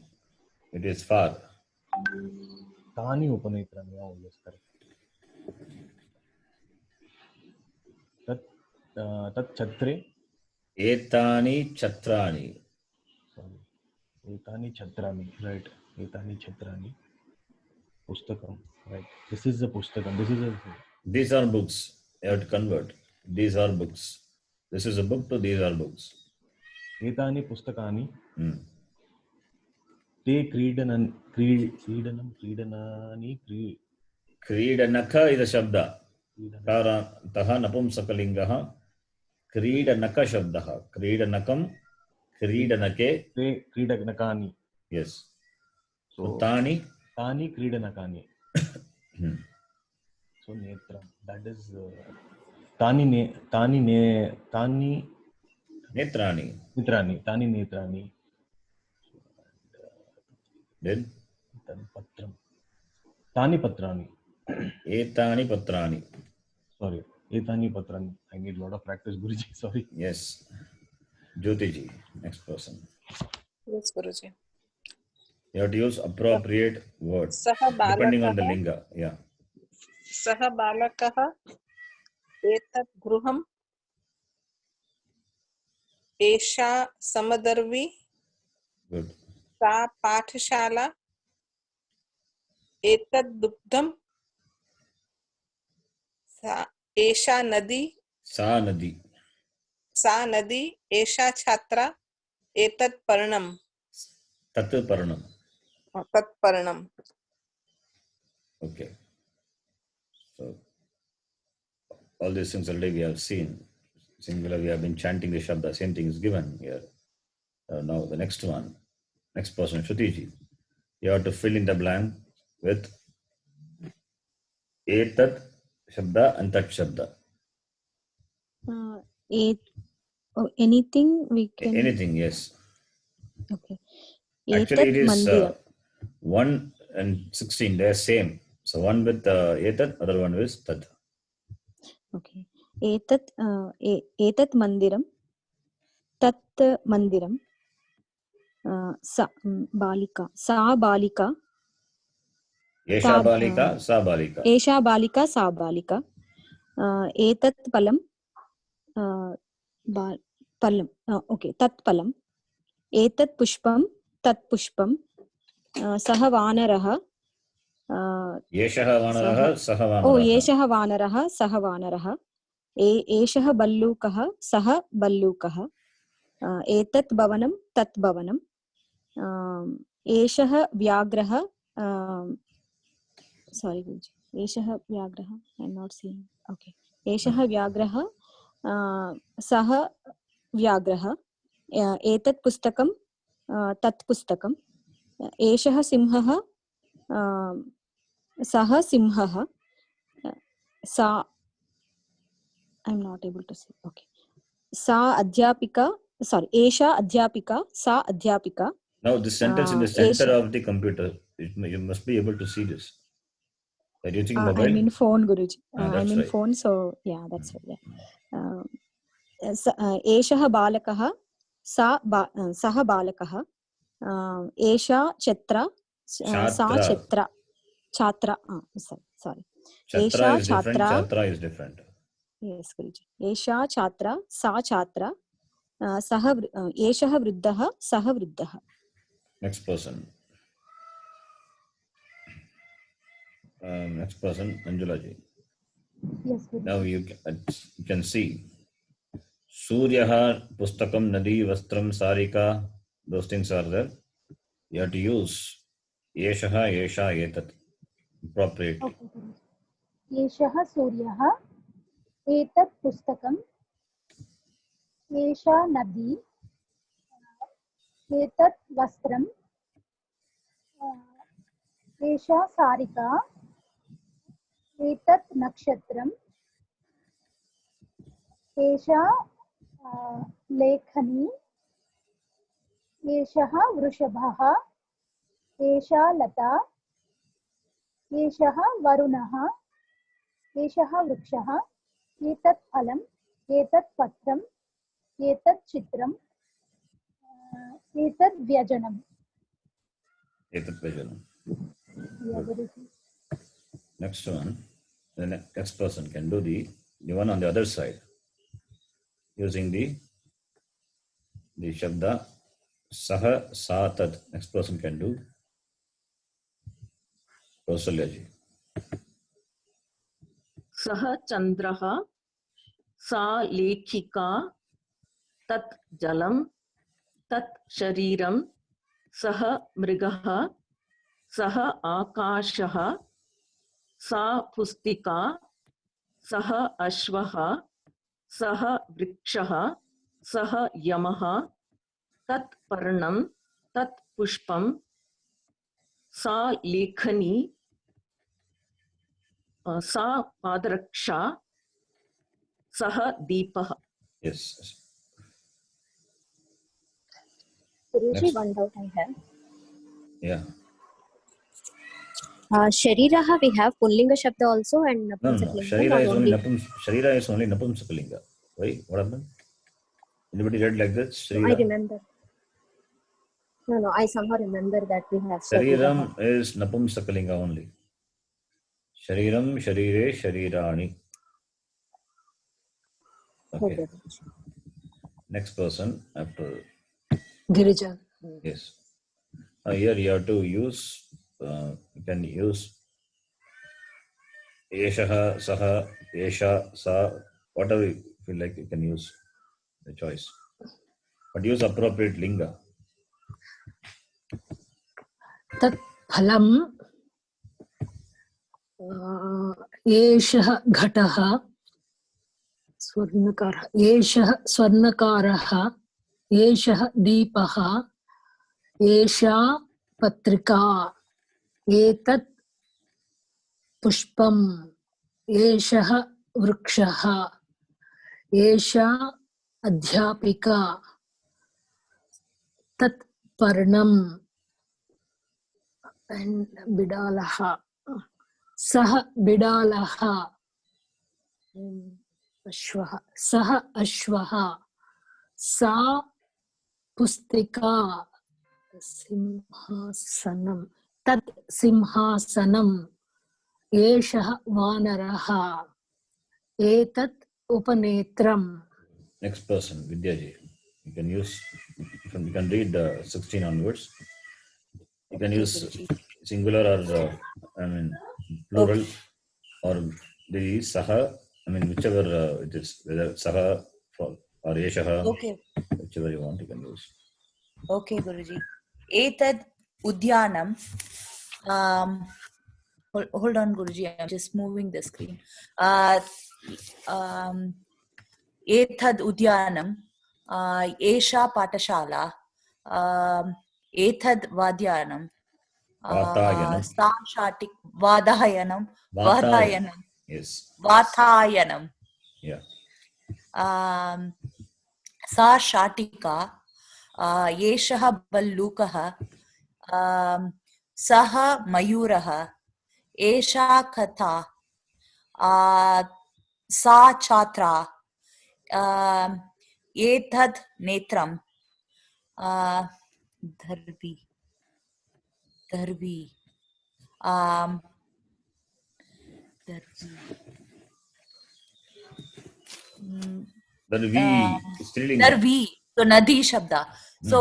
it is far तानि उपनेत्राणि oh yes correct तत् छत्रे एतानि छत्राणि right एतानि छत्राणि pustakam right this is a pustakam these are books you have to convert these are books this is a book to these are books एतानि पुस्तकानि ते क्रीडनानि क्रीडनक is a shabda तः नपुंसकलिङ्गः क्रीडनक शब्दः क्रीडनकं क्रीडनके ते क्रीडनकानि yes so तानि क्रीडनकानि so नेत्र that is तानि नेत्राणि then तानि पत्राणि एतानि पत्राणि sorry एतानि पत्राणि I need a lot of practice Guruji sorry yes Jyoti ji next person Yes, Guruji. you have to use appropriate words depending on the linga yeah सः बालकः एतत् गृहम् एषा समदर्वी good सा पाठशाला एतत् दुग्धम् एषा नदी सा नदी एषा छात्रा एतत् पर्णम् तत् पर्णम् okay so all these things already we have seen singular we have been chanting the shabda same thing is given here now the next person Shruti ji you have to fill in the blank with etat shabda and tat shabda anything we can anything yes okay actually it is 1 and 16 they are same so one with etat other one with tat okay etat mandiram tat mandiram sa balika esha balika sa balika etat palam palam okay tat palam etat pushpam tat pushpam sah vanarah एषः वानरः सः ओ वानरः एषः वानरः सः वानरः एषः बल्लूकः सः बल्लूकः एतत् भवनं तत् भवनं एषः व्याघ्रः sorry Guruji एषः व्याघ्रः I am not seeing okay एषः व्याघ्रः सः व्याघ्रः एतत् पुस्तकं तत् पुस्तकम् एषः सिंहः सः सिंहः सा I am not able to see okay सा अध्यापिका sorry एषा अध्यापिका सा अध्यापिका. Now this sentence in the center of the computer, you must be able to see this. Are you using mobile? I'm in phone, Guruji. I'm in right. phone, so yeah, that's right. एषः बालकः सः बालकः एषा छात्रा सा छात्रा छात्रा sorry एषा छात्रा chatra is different. Yes, Guruji. एषा छात्रा सा छात्रा सः एषः वृद्धः सः वृद्धः. Next person. Next person, Anjula ji. Yes, now you can see Suryaha, Pustakam, Nadi, Vastram, Sarika, those things are there. You have to use Yeshaha, Yesha, Etat appropriately. Okay, Yeshaha Suryah, Etat Pustakam, Yesha Nadi, Etat Vastram, Yesha Sarika, Etat Nakshatram, Yesha Lekhani, Yeshah Vrushabhaha, Yesha Lata, Yeshah Varunaha, Yeshah Vrukshaha, Etat Phalam, Etat Patram, Etat Chitram, Etat Vyajanam. Etat Vyajanam. Next one, the next person can do the one on the other side using the shabda saha satat. Next person can do Kausalya ji. Saha chandraha sa lekhika tat jalam tat shariram saha mrigaha saha akashaha सा पुस्तिका सह अश्वः सह वृक्षः सह यमः तत् पर्णं तत् पुष्पं सा लेखनी सा पादरक्षा सह दीपः. Yes. Guruji, one doubt I have. Yeah. Shariraha we have Pullinga Shabda also and Napumsakalinga. Sharira is only Sharira is only Napumsakalinga. Why? What happened? Anybody read like that? Sharira? I remember. No, I somehow remember that we have Shariram is Napumsakalinga only. Shariram, Sharire, Sharirani. Okay. Next person after Girija. Yes. Here you have to use you can use Yeshaha, Saha, Yesha, Sa, whatever you feel like you can use the choice. But use appropriate linga. Tat phalam Yeshah ghataha Swarnakarah Yeshah Swarnakarah Yeshah Deepaha Yesha Patrika एतत् पुष्पम् एषः वृक्षः एषा अध्यापिका तत् पर्णम् बिडालः सः बिडालः अश्वः सः अश्वः सा पुस्तिका सिंहासनम् तत् सिंहासनम् एषः वानरः एतत् उपनेत्रम्. Next person, Vidyaji. You can read 16 onwards. You can use singular or I mean plural, or the saha. I mean whichever it is, whether saha or yeshaha, Okay. whichever you want, you can use. Okay, Guruji. Etad udyanam. Hold on, Guruji. I'm just moving the screen. Etad udyanam. Esha patashala. Etad vadyanam. Vatayanam. Sa shatik vadayanam. Vatayanam. Yes. Vatayanam. Yeah. Sa shatika. Yeshah ballukah. Saha mayurah. Esha katha. Sa chatra. Etad netram. Dharvi. Dharvi. Dharvi. Strilinga. Dharvi. So nadi shabda. So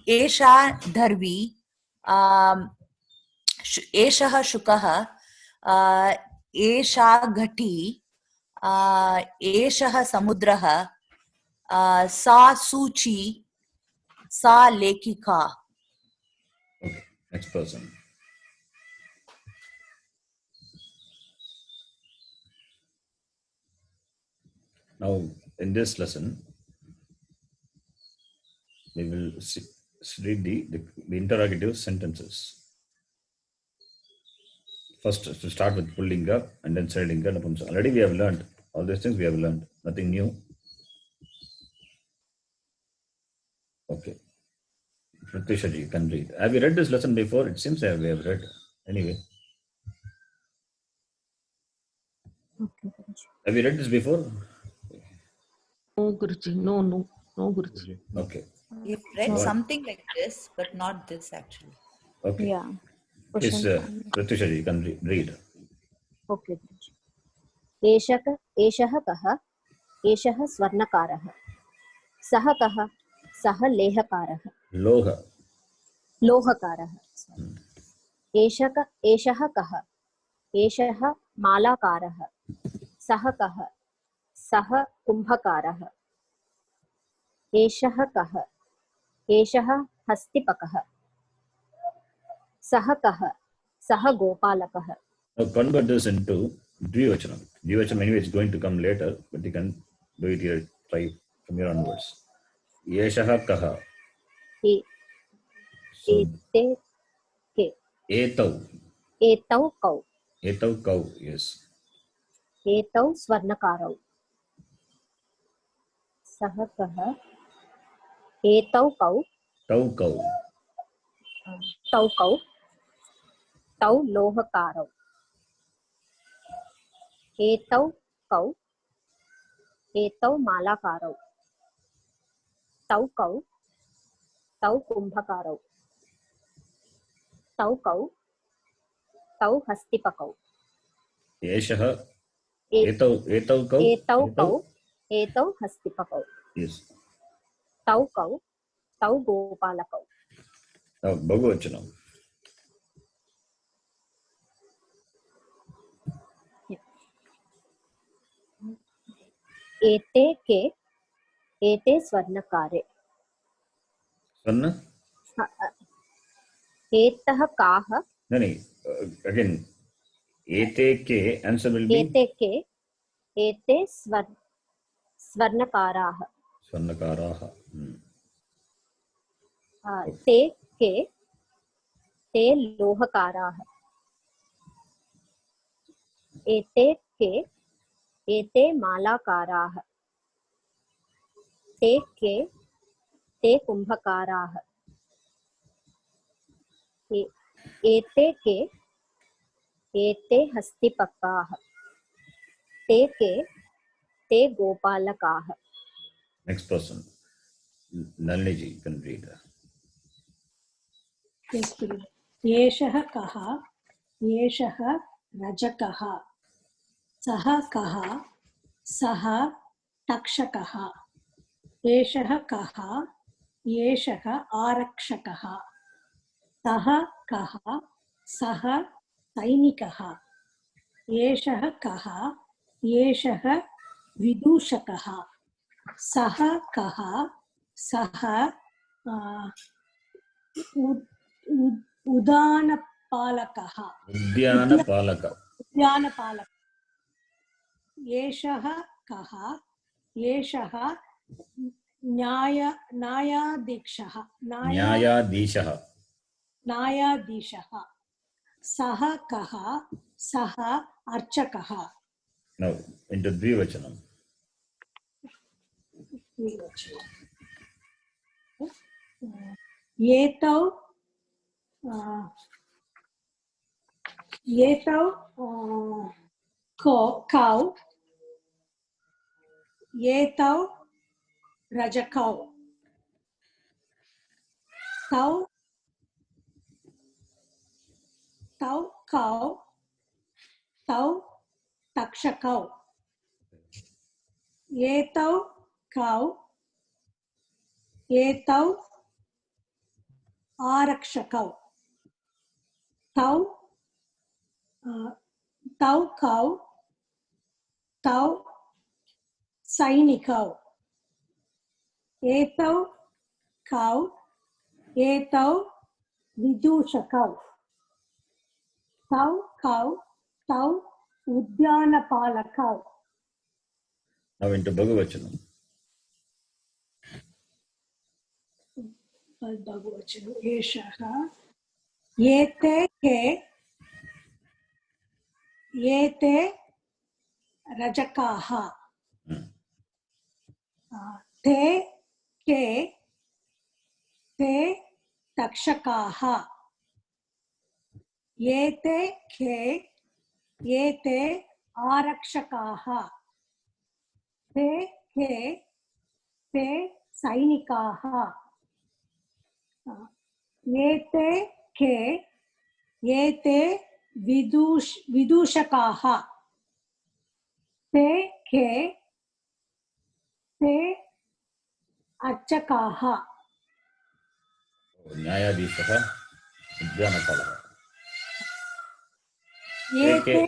Esha dharvi. Eshah shukah. Esha ghati. Eshah samudrah. Sa suchi. Sa lekika. Okay. Next person. Now, in this lesson, we will read the interrogative sentences. First, to start with Pullinga and then Strilinga. Napumsaka. Already we have learned all these things. We have learned nothing new. Okay. Pratyusha ji, you can read. Have you read this lesson before? It seems we have read. Anyway. Okay. Have you read this before? No, Guruji. No, Guruji. Okay. We've read What? something like this, but not this actually. Okay. Yeah. Please, Pratyusha ji, you can read. Okay एषः कः एषः स्वर्णकारः सः कः सः लोहकारः एषः कः एषः मालाकारः सः कः सः कुम्भकारः एषः कः एषः हस्तिपकः सः कः सः गोपालकः. Now convert this into Dvivachanam. Dvivachanam anyway is going to come later, but you can do it here. Try from here onwards. Yeshaha kaha. एते के. Etau. एतौ कौ. Etau kau. Yes. एतौ स्वर्णकारौ. सः कः एतौ कौ. Tau kau. तौ कौ. तौ लोहकारौ. एतौ कौ. एतौ मालाकारौ. तौ कौ. तौ कुम्भकारौ. तौ कौ. तौ हस्तिपकौ. Yeshaha. Etau kau. एतौ कौ. एतौ हस्तिपकौ. Yes. तौ कौ. तौ गोपालकौ. Now Bhagavachanam. एते के. एते स्वर्णकारे. Swarna? एतः काः. No, again. Ete ke answer will be. एते के. एते स्वर्णकाराः. Swarnakaraha. ते के. ते लोहकाराः. एते के. एते मालाकाराः. ते के. ते कुम्भकाराः. एते के. एते हस्तिपकाः. ते के. ते गोपालकाः. Next person. Nalini ji, you can read. Yes, Guru. एषः कः एषः रजकः सः कः सः तक्षकः एषः कः एषः आरक्षकः सः कः सः सैनिकः एषः कः एषः विदूषकः सः कः सः उद्यानपालकः उद्यानपालकः उद्यानपालकः एषः कः एषः न्यायाधीशः न्यायाधीशः न्यायाधीशः सः कः सः अर्चकः now into dvivachanam एतौ कौ एतौ रजकौ तौ कौ तौ तक्षकौ एतौ कौ एतौ आरक्षकौ तौ कौ तौ सैनिकौ एतौ कौ एतौ विदूषकौ तौ कौ तौ उद्यानपालकौ now into bhagavachanam बहुवचनं एषः एते के एते रजकाः ते के ते तक्षकाः एते के एते आरक्षकाः ते के ते सैनिकाः एते के एते विदूषकाः ते के ते अर्चकाः न्यायाधीशः उद्यानपालकः एते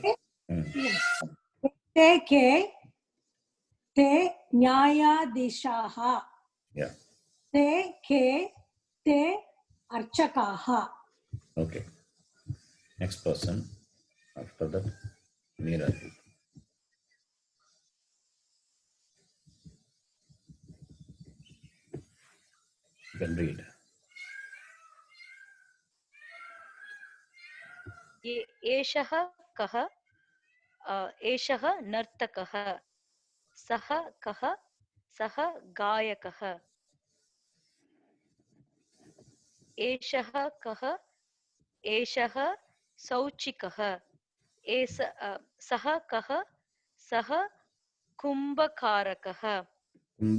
ते के ते न्यायाधीशाः yeah ते के ते अर्चकाः okay next person after that Neeraj you can read एषः कः एषः नर्तकः सः कः सः गायकः एषः कः एषः सौचिकः सः कः सः कुम्भकारकः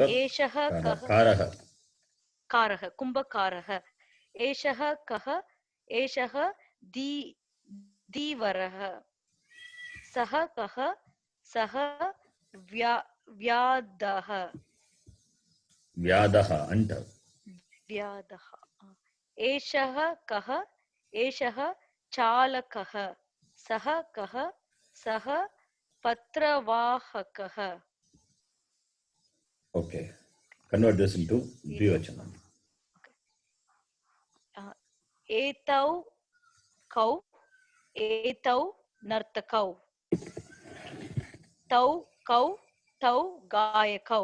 एषः कः कारः कुम्भकारः एषः कः एषः धीवरः सः कः सः व्याधः अंट व्याधः एषः कः एषः चालकः सः कः सः पत्रवाहकः okay convert this into dvivachanam एतौ कौ एतौ नर्तकौ तौ कौ तौ गायकौ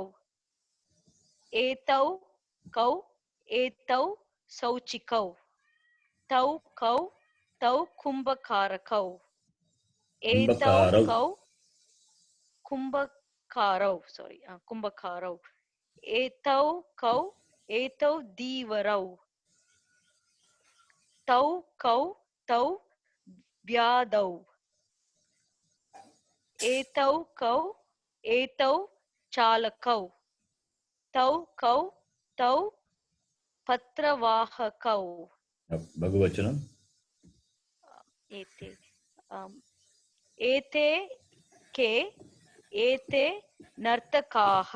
एतौ कौ एतौ सौचिकौ तौ कौ तौ कुम्भकारकौ एतौ कौ कुम्भकारौ कुम्भकारौ एतौ कौ एतौ धीवरौ तौ कौ तौ व्याधौ एतौ कौ एतौ चालकौ तौ कौ तौ पत्रवाहकौ bhagavachanam एते एते के एते नर्तकाः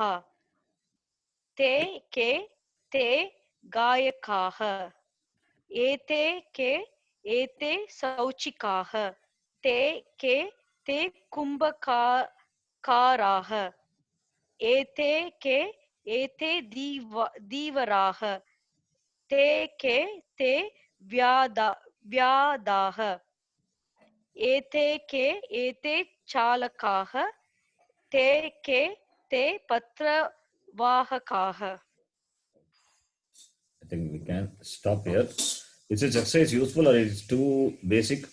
ते के ते गायकाः एते के एते शौचिकाः ते के ते कुम्भकाराः एते के एते धीवराः ते के ते व्यादाः एते के एते चालकाः ते के ते पत्रवाहकाः. I think we can stop here. Is this exercise useful or is it too basic?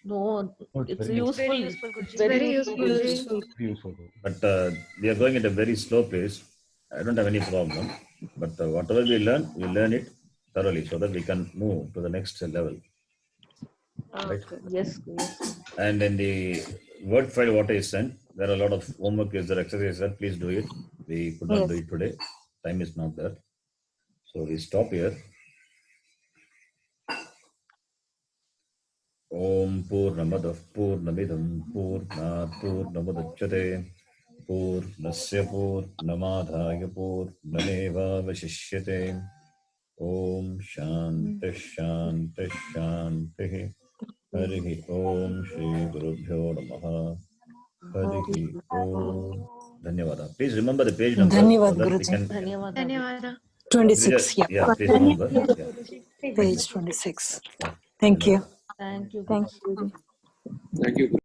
No, Oh, it's it's very useful. Very useful, Guruji. Very useful. useful. Very useful. But we are going at a very slow pace. I don't have any problem. But whatever we learn it thoroughly so that we can move to the next level. Right? Okay. Yes. And in the word file what I sent, there are a lot of homework is there, exercises there. Please do it. We could not do it today. Time is not there. So we stop here. Om Purnamadah Purnamidam Purnat Purnamudachyate Purnasya Purnamadhaya Purnameva Vashishyate. Om Shanti Shanti Shanti. Harihi Om Shri Gurubhyo Namaha. Harihi Om. Dhanyavada. Please remember the page number. Dhanyavad, so that we Guruji. can, ధన్యవాద 26. Yeah. yeah, please remember. Yeah. Page 26. Thank you. Thank you. Thank you. Thank you.